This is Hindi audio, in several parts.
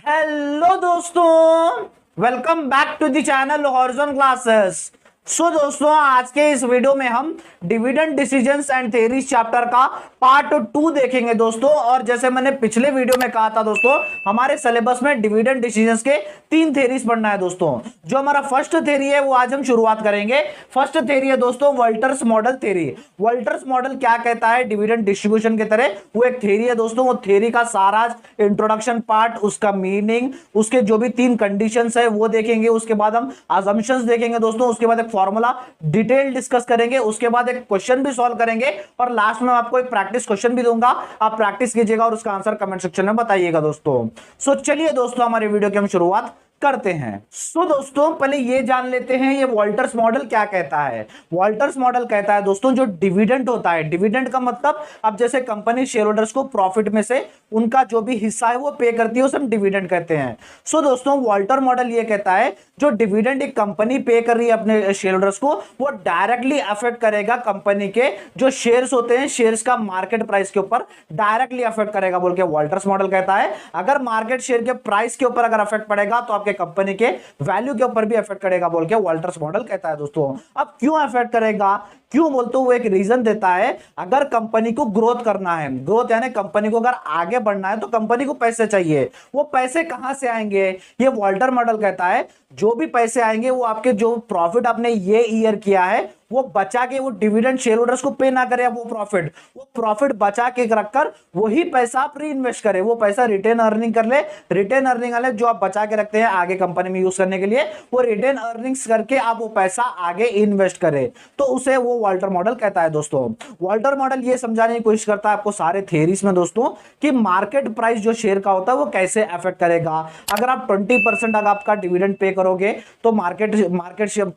हेलो दोस्तों, welcome back to the channel horizon classes. So दोस्तों, आज के इस वीडियो में हम dividend decisions and theories chapter का पार्ट 2 देखेंगे दोस्तों। और जैसे मैंने पिछले वीडियो में कहा था दोस्तों, हमारे सिलेबस में डिविडेंड डिसीजंस के 3 थ्योरीज पढ़ना है दोस्तों। जो हमारा फर्स्ट थ्योरी है वो आज हम शुरुआत करेंगे। फर्स्ट थ्योरी है दोस्तों Walter's model theory. Walter's model क्या कहता है डिविडेंड डिस्ट्रीब्यूशन की तरह, वो एक थ्योरी है दोस्तों। वो थ्योरी का सारा इंट्रोडक्शन पार्ट, उसका मीनिंग, उसके जो भी 3 कंडीशंस है वो देखेंगे। उसके बाद हम अजम्पशंस देखेंगे दोस्तों। उसके बाद एक फॉर्मूला डिटेल डिस्कस करेंगे। उसके बाद एक क्वेश्चन भी सॉल्व करेंगे और लास्ट में आपको एक प्रैक्टिस क्वेश्चन भी दूंगा, आप प्रैक्टिस कीजिएगा और उसका आंसर कमेंट सेक्शन में बताइएगा दोस्तों। सो चलिए दोस्तों, हमारे वीडियो की हम शुरुआत करते हैं। सो दोस्तों, पहले ये जान लेते हैं ये वॉल्टर्स मॉडल क्या कहता है। वॉल्टर्स मॉडल कहता है दोस्तों, जो डिविडेंड होता है, डिविडेंड का मतलब अब जैसे कंपनी शेयर होल्डर्स को प्रॉफिट में से उनका जो भी हिस्सा है वो पे करती है, उसे हम डिविडेंड कहते हैं। सो दोस्तों, वॉल्टर मॉडल ये कहता है जो डिविडेंड एक कंपनी पे कर रही है अपने शेयर होल्डर्स को, वो डायरेक्टली अफेक्ट करेगा कंपनी के जो शेयर्स होते हैं, शेयर्स का मार्केट प्राइस के ऊपर डायरेक्टली अफेक्ट करेगा बोल के वॉल्टर्स मॉडल कहता है। अगर मार्केट शेयर के प्राइस के ऊपर अगर अफेक्ट पड़ेगा तो आपके कंपनी के वैल्यू के ऊपर भी अफेक्ट करेगा बोल के वॉल्टर्स मॉडल कहता है दोस्तों। अब क्यों अफेक्ट करेगा, क्यों बोलते हो, वो एक रीजन देता है। अगर कंपनी को ग्रोथ करना है, ग्रोथ यानी कंपनी को अगर आगे बढ़ना है तो कंपनी को पैसे चाहिए। वो पैसे कहां से आएंगे, ये वॉल्टर मॉडल कहता है जो भी पैसे आएंगे वो आपके जो प्रॉफिट आपने ये ईयर किया है वो बचा के, वो डिविडेंड शेयर होल्डर्स को पे ना करे, वो प्रॉफिट बचा के रखकर वही पैसा आप री इन्वेस्ट करें, वो पैसा रिटेन अर्निंग कर ले। रिटेन अर्निंग वाले जो आप बचा के रखते हैं आगे कंपनी में यूज करने के लिए, वो रिटेन अर्निंग्स करके आप वो पैसा आगे इन्वेस्ट करें, तो उसे वो वॉल्टर मॉडल कहता है दोस्तों। वॉल्टर मॉडल ये समझाने की कोशिश करता है आपको सारे थ्योरीज में दोस्तों कि मार्केट प्राइस जो शेयर का होता है वो कैसे अफेक्ट करेगा। अगर आप 20% अगर आपका डिविडेंड पे करोगे तो मार्केट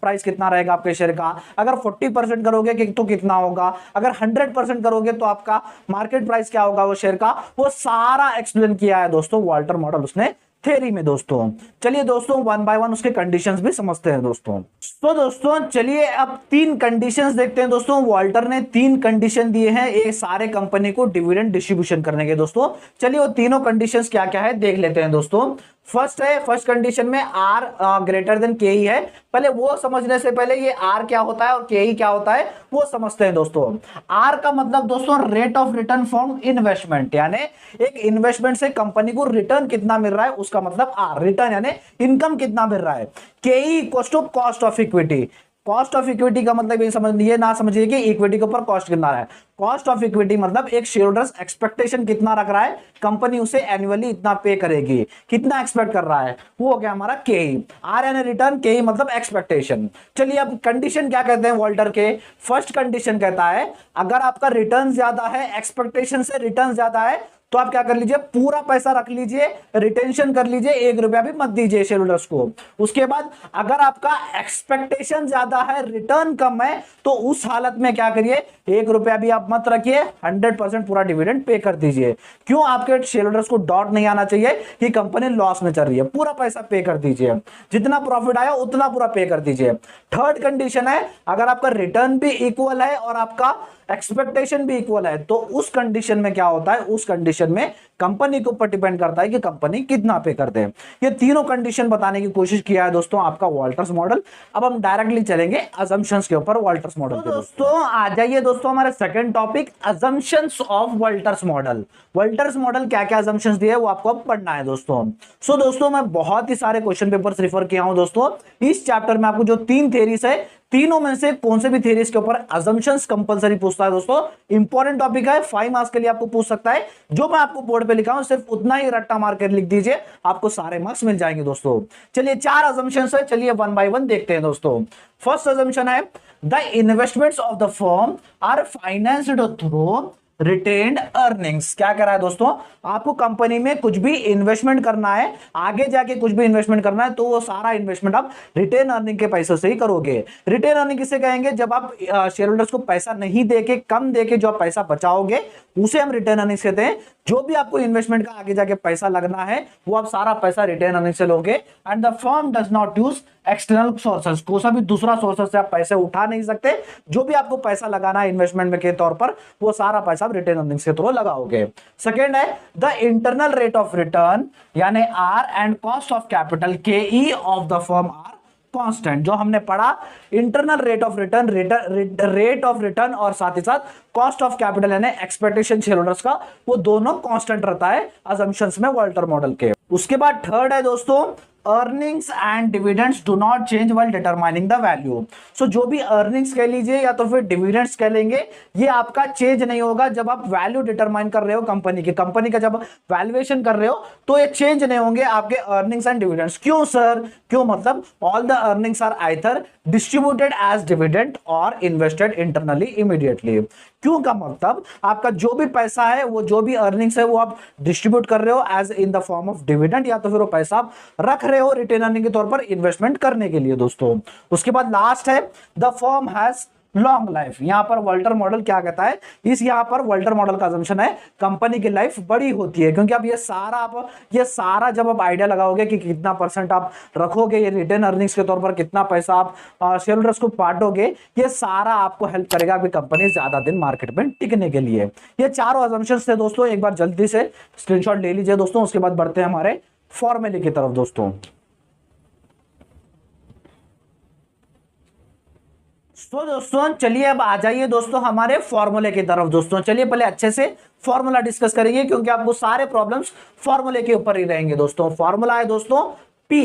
प्राइस कितना रहेगा आपके शेयर का। अगर 40% करोगे तो कितना होगा, अगर 100% करोगे तो आपका मार्केट प्राइस क्या होगा वो शेयर का, वो सारा एक्सप्लेन किया है दोस्तों वॉल्टर मॉडल उसने थ्योरी में दोस्तों। चलिए दोस्तों, 1 बाय 1 उसके कंडीशंस भी समझते हैं दोस्तों। तो दोस्तों चलिए अब 3 कंडीशंस देखते हैं दोस्तों। वॉल्टर ने 3 कंडीशन दिए हैं ये सारे कंपनी को डिविडेंड डिस्ट्रीब्यूशन करने के दोस्तों। चलिए वो तीनों कंडीशंस क्या क्या है देख लेते हैं दोस्तों। फर्स्ट कंडीशन में आर ग्रेटर देन के ही है। पहले वो समझने से पहले ये आर क्या होता है और के ही क्या होता है वो समझते हैं दोस्तों। आर का मतलब दोस्तों rate of return from investment, यानी एक इन्वेस्टमेंट से कंपनी को रिटर्न कितना मिल रहा है उसका मतलब आर, रिटर्न यानी इनकम कितना मिल रहा है। K E equals to cost of equity. Cost of equity का मतलब ये ना समझिए कि इक्विटी के ऊपर कॉस्ट कितना है। कॉस्ट ऑफ इक्विटी मतलब एक शेयर होल्डर्स एक्सपेक्टेशन कितना रख रहा है, कंपनी उसे एनुअली इतना पे करेगी, कितना एक्सपेक्ट कर रहा है, वो हो गया हमारा के ई। आर यानी रिटर्न, के ई मतलब एक्सपेक्टेशन। चलिए अब कंडीशन क्या कहते हैं वॉल्टर के। फर्स्ट कंडीशन कहता है अगर आपका रिटर्न ज्यादा है, एक्सपेक्टेशन से रिटर्न ज्यादा है, तो आप क्या कर लीजिए, पूरा पैसा रख लीजिए, रिटेंशन कर लीजिए, 1 रुपया भी मत दीजिए शेयर होल्डर्स को। उसके बाद अगर आपका एक्सपेक्टेशन ज्यादा है, रिटर्न कम है, तो उस हालत में क्या करिए, 1 रुपया भी आप मत रखिए, 100% पूरा डिविडेंड पे कर दीजिए। क्यों, आपके शेयर होल्डर्स को डाउट नहीं आना चाहिए कि कंपनी लॉस में चल रही है, पूरा पैसा पे कर दीजिए, जितना प्रॉफिट आया उतना पूरा पे कर दीजिए। थर्ड कंडीशन है अगर आपका रिटर्न भी इक्वल है और आपका एक्सपेक्टेशन भी इक्वल है, तो उस कंडीशन में क्या होता है, उस कंडीशन में कंपनी के ऊपर डिपेंड करता है कि कंपनी कितना पे करते हैं। ये तीनों कंडीशन बताने की कोशिश किया है दोस्तों आपका वॉल्टर्स मॉडल। अब हम डायरेक्टली चलेंगे अजम्पशंस के ऊपर वॉल्टर्स मॉडल के। दोस्तों आ जाइए दोस्तों हमारे second topic assumptions of Walter's model. Walter's model क्या क्या अजम्पशंस दिए वो आपको अब पढ़ना है दोस्तों। सो दोस्तों मैं बहुत ही सारे क्वेश्चन पेपर्स रिफर किया हूं दोस्तों। इस चैप्टर में आपको जो 3 थ्योरीज है, तीनों में से कौन से भी थ्योरीज के ऊपर अजम्पशंस कंपलसरी पूछता है दोस्तों। इंपॉर्टेंट टॉपिक है, 5 मार्क्स के लिए आपको पूछ सकता है। जो मैं आपको बोर्ड पे लिखा हूं सिर्फ उतना ही रट्टा मार कर लिख दीजिए, आपको सारे मार्क्स मिल जाएंगे दोस्तों। चलिए 4 अजम्पशंस है, चलिए 1 बाय 1 देखते हैं दोस्तों। फर्स्ट अजम्पशन है the investments of the firm are financed through retained earnings. क्या कर रहा है दोस्तों, आपको कंपनी में कुछ भी इन्वेस्टमेंट करना है, आगे जाके कुछ भी इन्वेस्टमेंट करना है, तो वो सारा इन्वेस्टमेंट आप रिटेन अर्निंग के पैसों से ही करोगे। रिटेन अर्निंग किसे कहेंगे, जब आप शेयर होल्डर्स को पैसा नहीं देके, कम देके जो आप पैसा बचाओगे उसे हम रिटर्न अर्निंग्स कहते हैं। जो भी आपको इन्वेस्टमेंट का आगे जाके पैसा लगना है वो आप सारा पैसा रिटर्न अर्निंग से लोगे। And the firm does not use external sources, कोई सा भी दूसरा सोर्सेस से आप पैसे उठा नहीं सकते। जो भी आपको पैसा लगाना है इन्वेस्टमेंट में के तौर पर वो सारा पैसा आप रिटर्न अर्निंग्स के थ्रू लगाओगे। सेकेंड है the internal rate of return यानी R and cost of capital K E of the firm R constant. जो हमने पढ़ा internal rate of return, rate of return और साथ ही साथ कॉस्ट ऑफ कैपिटल यानी एक्सपेक्टेशन शेयर होल्डर्स का, वो दोनों कांस्टेंट रहता है असम्पशंस में वॉल्टर मॉडल के। उसके बाद थर्ड है दोस्तों earnings and dividends do not change while determining the value. So जो भी अर्निंग्स कह लीजिए या तो फिर डिविडेंड्स कह लेंगे, ये आपका चेंज नहीं होगा जब आप वैल्यू डिटरमाइन कर रहे हो कंपनी का जब वैल्यूएशन कर रहे हो तो ये चेंज नहीं होंगे आपके अर्निंग्स एंड डिविडेंड्स। क्यों सर? क्यों मतलब all the earnings are either distributed as dividend और इन्वेस्टेड इंटरनली इमीडिएटली। क्यों का मतलब आपका जो भी पैसा है, वो जो भी अर्निंग्स है वो आप डिस्ट्रीब्यूट कर रहे हो as in the form of dividend, या तो फिर वो पैसा आप रख रहे हो रिटेन अर्निंग के तौर पर इन्वेस्टमेंट करने के लिए दोस्तों। उसके बाद लास्ट है the firm has long life. यहां पर वॉल्टर मॉडल क्या कहता है, यहां पर वॉल्टर मॉडल का असम्पशन है कंपनी की लाइफ बड़ी होती है, क्योंकि अब ये सारा जब आप आइडिया लगाओगे कि कितना परसेंट आप रखोगे ये रिटेन अर्निंग्स के तौर पर, कितना पैसा आप शेयर होल्डर्स को बांटोगे, ये सारा आपको हेल्प करेगा आपकी कंपनी ज्यादा दिन मार्केट में टिकने के लिए। ये चारों असम्पशंस थे दोस्तों, एक बार जल्दी से स्क्रीनशॉट ले लीजिए दोस्तों। उसके बाद बढ़ते हैं हमारे फॉर्मूले की तरफ दोस्तों। तो दोस्तों चलिए अब आ जाइए दोस्तों हमारे फॉर्मूले की तरफ दोस्तों। चलिए पहले अच्छे से फॉर्मूला डिस्कस करेंगे, क्योंकि आपको सारे प्रॉब्लम्स फॉर्मूले के ऊपर ही रहेंगे दोस्तों। फॉर्मूला है दोस्तों P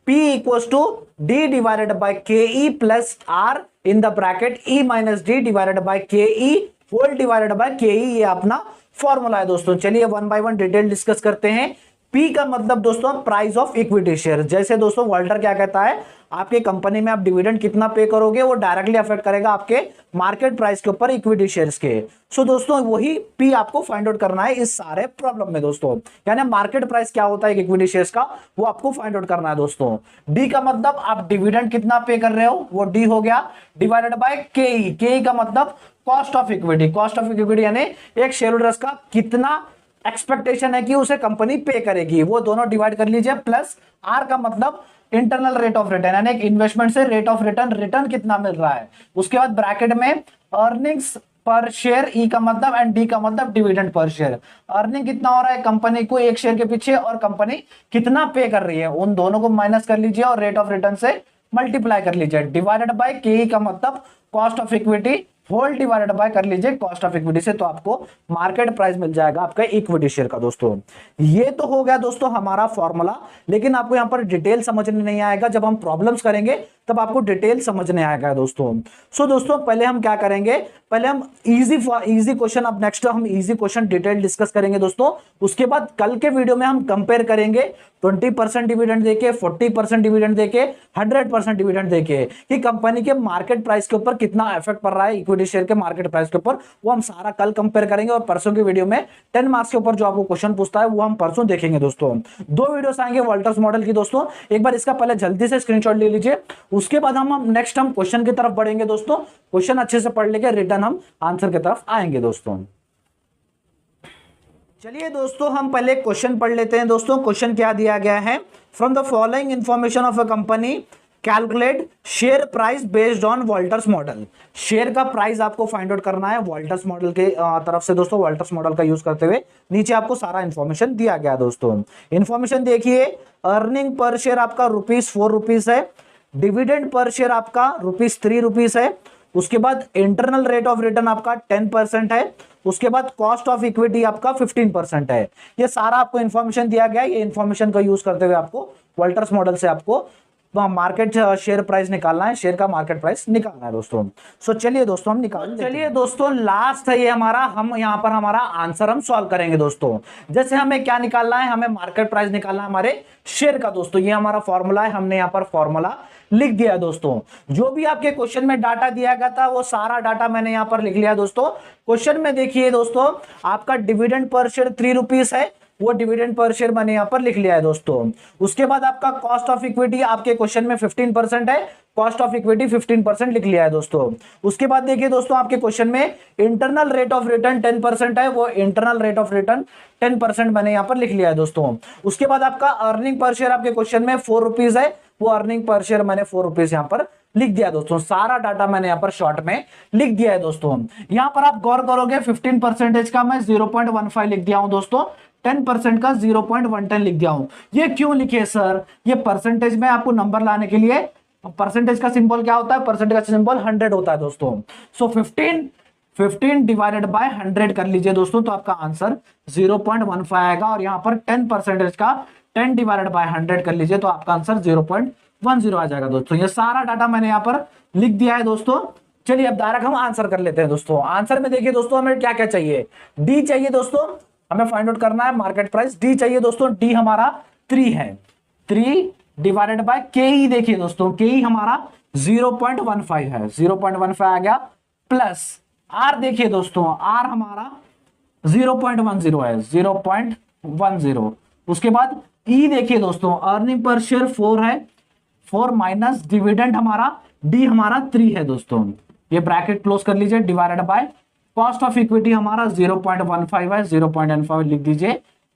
equals to D divided by KE plus R in the bracket E minus D divided by KE whole divided by KE, ये अपना फॉर्मूला है दोस्तों। चलिए one by one detail discuss करते हैं। P का मतलब दोस्तों प्राइस ऑफ इक्विटी शेयर। जैसे दोस्तों वॉल्टर क्या कहता है, आपके कंपनी में आप डिविडेंड कितना पे करोगे वो डायरेक्टली अफेक्ट करेगा आपके मार्केट प्राइस के ऊपर इक्विटी शेयर्स के। सो दोस्तों वही P आपको फाइंड आउट करना है इस सारे प्रॉब्लम में दोस्तों, यानी मार्केट प्राइस क्या होता है इक्विटी शेयर्स का, वो आपको फाइंड आउट करना है दोस्तों। D का मतलब आप डिविडेंड कितना पे कर रहे हो, वो D हो गया, डिवाइडेड बाय KE का मतलब कॉस्ट ऑफ इक्विटी यानी एक शेयर होल्डर्स का कितना एक्सपेक्टेशन है कि उसे कंपनी पे करेगी, वो दोनों डिवाइड कर लीजिए, प्लस R का मतलब इंटरनल रेट ऑफ रिटर्न यानी इन्वेस्टमेंट से रेट ऑफ रिटर्न कितना मिल रहा है। उसके बाद ब्रैकेट में अर्निंग्स पर शेयर, E का मतलब एंड D का मतलब डिविडेंड पर शेयर। अर्निंग कितना हो रहा है कंपनी को एक शेयर के पीछे और कंपनी कितना पे कर रही है, उन दोनों को माइनस कर लीजिए और रेट ऑफ रिटर्न से मल्टीप्लाई कर लीजिए, डिवाइडेड बाय KE का मतलब cost of equity whole divided by कर लीजिए कॉस्ट ऑफ इक्विटी से, तो आपको मार्केट प्राइस मिल जाएगा आपका इक्विटी शेयर का दोस्तों। ये तो हो गया दोस्तों हमारा फॉर्मूला, लेकिन आपको यहां पर डिटेल समझने नहीं आएगा, जब हम प्रॉब्लम्स करेंगे तब आपको डिटेल समझने आएगा दोस्तों। सो दोस्तों पहले हम क्या करेंगे, पहले हम इजी क्वेश्चन, अब नेक्स्ट हम इजी क्वेश्चन डिटेल डिस्कस करेंगे दोस्तों। उसके बाद कल के वीडियो में हम कंपेयर करेंगे 20% डिविडेंड देके, 40% डिविडेंड देके, 100% डिविडेंड देके, कि कंपनी के मार्केट प्राइस के ऊपर कितना इफेक्ट पड़ रहा है इक्विटी शेयर के मार्केट प्राइस के ऊपर, वो हम सारा कल कंपेयर करेंगे। और परसों के वीडियो में 10 मार्क्स के ऊपर जो आपको क्वेश्चन पूछता है वो हम परसों देखेंगे दोस्तों। 2 वीडियोस आएंगे वॉल्टर्स मॉडल की दोस्तों, एक बार इसका पहले जल्दी से स्क्रीनशॉट ले लीजिए। उसके बाद हम नेक्स्ट हम क्वेश्चन की तरफ बढ़ेंगे दोस्तों, क्वेश्चन अच्छे से पढ़ लेके रिटर्न हम आंसर की तरफ आएंगे दोस्तों। चलिए दोस्तों हम पहले क्वेश्चन पढ़ लेते हैं दोस्तों। क्वेश्चन क्या दिया गया है, from the following information of a company calculate share price based on Walter's model. Share का प्राइस आपको फाइंड आउट करना है वॉल्टर्स मॉडल के तरफ से दोस्तों। वॉल्टर्स मॉडल का यूज करते हुए नीचे आपको सारा इंफॉर्मेशन दिया गया दोस्तों। इंफॉर्मेशन देखिए, अर्निंग पर शेयर आपका ₹4 है, डिविडेंड पर शेयर आपका ₹3 है। उसके बाद इंटरनल रेट ऑफ रिटर्न आपका 10% है। उसके बाद कॉस्ट ऑफ इक्विटी आपका 15% है। ये सारा आपको इंफॉर्मेशन दिया गया है। ये इंफॉर्मेशन का यूज करते हुए आपको वॉल्टर्स मॉडल से आपको मार्केट शेयर प्राइस निकालना है, शेयर का मार्केट प्राइस निकालना है दोस्तों। सो चलिए दोस्तों हम निकाल, चलिए दोस्तों लास्ट है ये हमारा, हम यहाँ पर हमारा आंसर हम सॉल्व करेंगे दोस्तों। जैसे हमें क्या निकालना है, हमें मार्केट प्राइस निकालना है हमारे शेयर का दोस्तों। ये हमारा फॉर्मूला है, हमने यहाँ पर फॉर्मूला लिख दिया दोस्तों। जो भी आपके क्वेश्चन में डाटा दिया गया था वो सारा डाटा मैंने यहाँ पर लिख लिया दोस्तों। क्वेश्चन में देखिए दोस्तों, आपका डिविडेंड पर शेयर ₹3 है, वो डिविडेंड पर शेयर मैंने यहां पर लिख लिया है दोस्तों। उसके बाद आपका कॉस्ट ऑफ इक्विटी आपके क्वेश्चन में 15% है, कॉस्ट ऑफ इक्विटी 15% लिख लिया है दोस्तों। उसके बाद देखिए दोस्तों आपके क्वेश्चन में इंटरनल रेट ऑफ रिटर्न 10% है, वो इंटरनल रेट ऑफ रिटर्न 10% मैंने यहां पर लिख लिया है दोस्तों। उसके बाद आपका अर्निंग पर शेयर आपके क्वेश्चन में 4 रुपीज है, वो अर्निंग पर शेयर मैंने 4 रुपीज यहां पर लिख दिया दोस्तों। सारा डाटा मैंने यहां पर शॉर्ट में लिख दिया है दोस्तों। यहां पर आप गौर करोगे 15% का मैं 0.15 लिख दिया हूं दोस्तों, 10% का 0.110 लिख दिया हूं। ये क्यों लिखे सर? ये परसेंटेज में आपको नंबर लाने के लिए, परसेंटेज का सिंबल क्या होता है? परसेंटेज का सिंबल 100 होता है दोस्तों। सो 15 डिवाइडेड बाय 100 कर लीजिए दोस्तों, तो आपका आंसर 0.15 आएगा। और यहां पर 10% का 10 डिवाइडेड बाय 100 कर लीजिए, तो आपका आंसर 0.10 आ जाएगा दोस्तों। ये सारा डाटा मैंने यहां पर लिख दिया है दोस्तों। चलिए अब डायरेक्ट हम आंसर कर लेते हैं दोस्तों। आंसर में देखिए दोस्तों हमें क्या क्या चाहिए। डी चाहिए दोस्तों, हमें फाइंड आउट करना है मार्केट प्राइस। डी चाहिए दोस्तों, डी हमारा 3 है, 3 डिवाइडेड बाय के ई। देखिए दोस्तों के ई हमारा 0.15 है, 0.15 आ गया। प्लस आर देखिए दोस्तों, आर हमारा 0.10 है, 0.10। उसके बाद ई देखिए दोस्तों, अर्निंग पर शेयर 4 है, 4 माइनस डिविडेंड हमारा डी हमारा 3 है दोस्तों। ये ब्रैकेट क्लोज कर लीजिए, divided by cost of equity हमारा 0.15 है, 0.15 लिख दीजिए,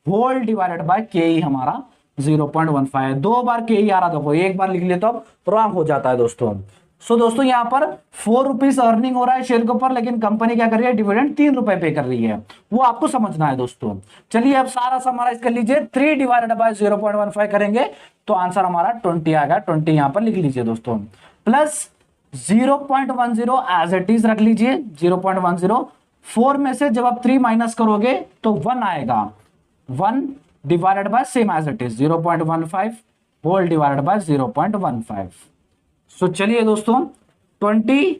होल डिवाइडेड बाय के ई हमारा 0.15 है। 2 बार के ई आ रहा, देखो एक बार लिख ले तो अब रॉन्ग हो जाता है दोस्तों। सो दोस्तों यहां पर 4 रुपीज अर्निंग हो रहा है शेयर के ऊपर, लेकिन कंपनी क्या कर रही है? डिविडेंड 3 रुपए पे कर रही है, वो आपको समझना है दोस्तों। चलिए अब सारा समराइज कर लीजिए, 3 डिवाइडेड बाय 0.15 करेंगे तो आंसर हमारा 20 आएगा। 20 यहां पर लिख लीजिए दोस्तों, प्लस 0.10 एज इट इज रख लीजिए, 0.10। 4 में से जब आप 3 माइनस करोगे तो 1 आएगा, 1 divided by same as it is 0.15 whole divided by 0.15। So चलिए दोस्तों 20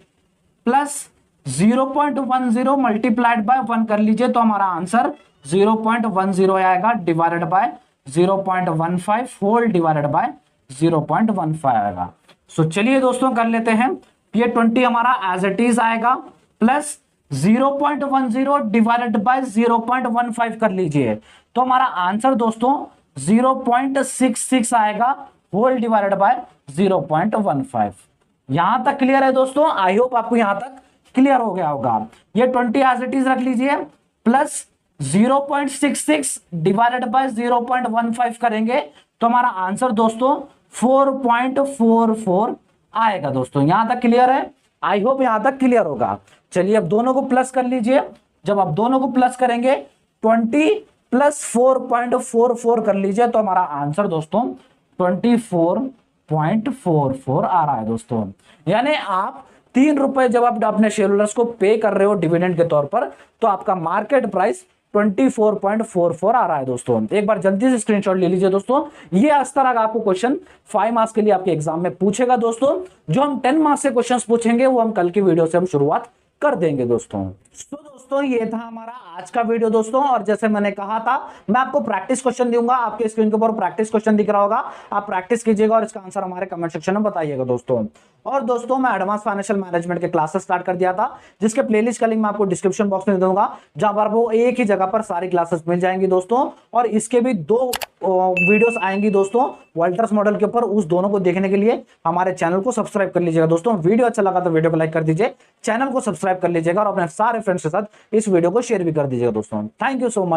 प्लस 0.10 मल्टीप्लाइड बाय 1 कर लीजिए, तो हमारा आंसर 0.10 आएगा, divided by 0.15 whole divided by 0.15 आएगा। सो चलिए दोस्तों कर लेते हैं। ये 20 हमारा एज इट इज आएगा, प्लस 0.10 डिवाइडेड बाय 0.15 कर लीजिए, तो हमारा आंसर दोस्तों 0.66 आएगा, होल डिवाइडेड बाय 0.15। यहां तक क्लियर है दोस्तों? आई होप आपको यहां तक क्लियर हो गया होगा। ये 20 एज इट इज रख लीजिए, प्लस 0.66 डिवाइडेड बाय 0.15 करेंगे, तो हमारा आंसर दोस्तों 4.44 आएगा दोस्तों। यहां तक क्लियर है? आई होप यहां तक क्लियर होगा। चलिए अब दोनों को प्लस कर लीजिए। जब आप दोनों को प्लस करेंगे 20 प्लस 4.44 कर लीजिए, तो हमारा आंसर दोस्तों 24.44 आ रहा है दोस्तों। यानी आप 3 रुपए जब आप अपने शेयर होल्डर्स को पे कर रहे हो डिविडेंड के तौर पर, तो आपका मार्केट प्राइस 24.44 आ रहा है दोस्तों। एक बार जल्दी से स्क्रीनशॉट ले लीजिए दोस्तों। ये इस तरह का आपको क्वेश्चन 5 मार्क्स के लिए आपके एग्जाम में पूछेगा दोस्तों। जो हम 10 मार्क्स से क्वेश्चंस पूछेंगे वो हम कल की वीडियो से हम शुरुआत कर देंगे दोस्तों। तो दोस्तों ये था हमारा आज का वीडियो दोस्तों। और जैसे मैंने कहा था, मैं आपको प्रैक्टिस क्वेश्चन दूंगा, आपके स्क्रीन के ऊपर प्रैक्टिस क्वेश्चन दिख रहा होगा, आप प्रैक्टिस कीजिएगा और इसका आंसर हमारे कमेंट सेक्शन में बताइएगा दोस्तों। और दोस्तों मैं एडवांस फाइनेंशियल मैनेजमेंट के क्लासेस स्टार्ट कर दिया था, जिसके प्लेलिस्ट का लिंक मैं आपको डिस्क्रिप्शन बॉक्स में दे दूंगा, जहां पर वो एक ही जगह पर सारी क्लासेस मिल जाएंगी दोस्तों। और इसके भी 2 वीडियोस आएंगी दोस्तों वॉल्टर्स मॉडल के ऊपर, उस दोनों को देखने के लिए हमारे चैनल को सब्सक्राइब कर लीजिएगा दोस्तों। वीडियो अच्छा लगा तो वीडियो को लाइक कर दीजिए, चैनल को सब्सक्राइब कर लीजिएगा और अपने सारे फ्रेंड्स के साथ इस वीडियो को शेयर भी कर दीजिएगा दोस्तों। Thank you so much.